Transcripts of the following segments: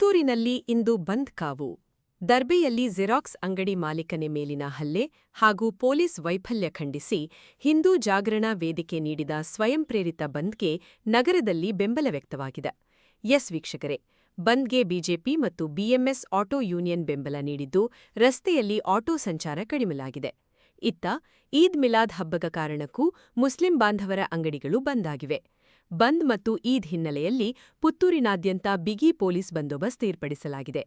ಪುತ್ತೂರಿನಲ್ಲಿ ಇಂದು ಬಂದ್ ಕಾವು. ದರ್ಬೆಯಲ್ಲಿ ಜೆರಾಕ್ಸ್ ಅಂಗಡಿ ಮಾಲೀಕನ ಮೇಲಿನ ಹಲ್ಲೆ ಹಾಗೂ ಪೊಲೀಸ್ ವೈಫಲ್ಯ ಖಂಡಿಸಿ ಹಿಂದೂ ಜಾಗರಣ ವೇದಿಕೆ ನೀಡಿದ ಸ್ವಯಂ ಪ್ರೇರಿತ ಬಂದ್ಗೆ ನಗರದಲ್ಲಿ ಬೆಂಬಲ ವ್ಯಕ್ತವಾಗಿದೆ. ಎಸ್ ವೀಕ್ಷಕರೇ, ಬಂದ್ಗೆ ಬಿಜೆಪಿ ಮತ್ತು ಬಿಎಂಎಸ್ ಆಟೋ ಯೂನಿಯನ್ ಬೆಂಬಲ ನೀಡಿದ್ದು, ರಸ್ತೆಯಲ್ಲಿ ಆಟೋ ಸಂಚಾರ ಕಡಿಮೆಯಾಗಿದೆ. ಇತ್ತ ಈದ್ ಮಿಲಾದ್ ಹಬ್ಬದ ಕಾರಣಕ್ಕೂ ಮುಸ್ಲಿಂ ಬಾಂಧವರ ಅಂಗಡಿಗಳು ಬಂದ್ ಆಗಿವೆ. ಬಂದ್ ಮತ್ತು ಈದ್ ಹಿನ್ನೆಲೆಯಲ್ಲಿ ಪುತ್ತೂರಿನಾದ್ಯಂತ ಬಿಗಿ ಪೊಲೀಸ್ ಬಂದೋಬಸ್ತ್ ಏರ್ಪಡಿಸಲಾಗಿದೆ.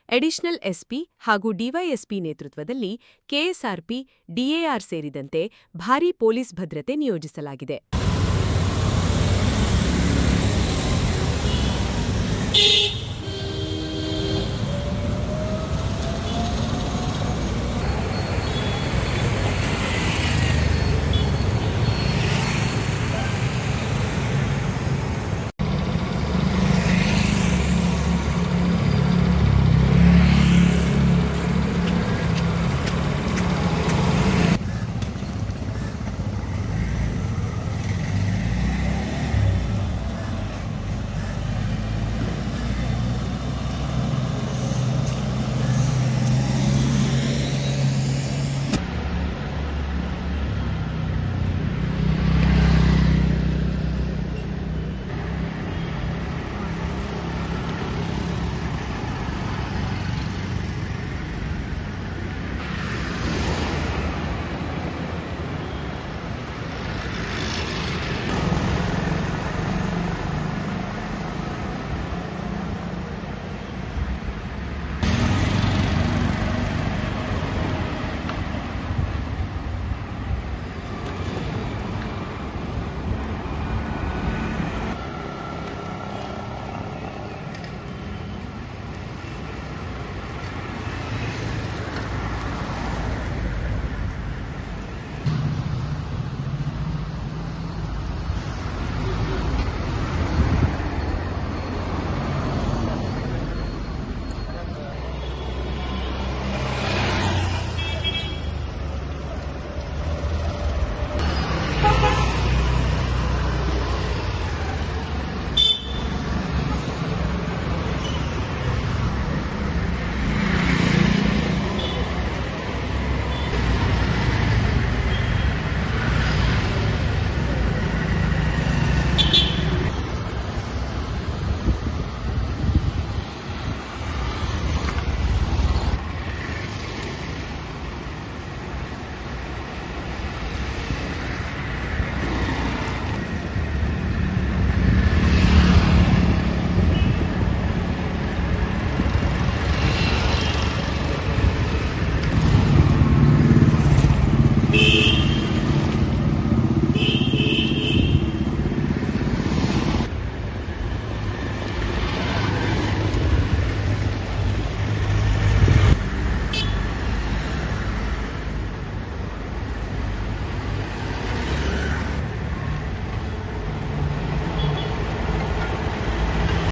ಅಡಿಷನಲ್ ಎಸ್ಪಿ ಹಾಗೂ ಡಿವೈಎಸ್ಪಿ ನೇತೃತ್ವದಲ್ಲಿ ಕೆಎಸ್ಆರ್ಪಿ, ಡಿಎಆರ್ ಸೇರಿದಂತೆ ಭಾರೀ ಪೊಲೀಸ್ ಭದ್ರತೆ ನಿಯೋಜಿಸಲಾಗಿದೆ.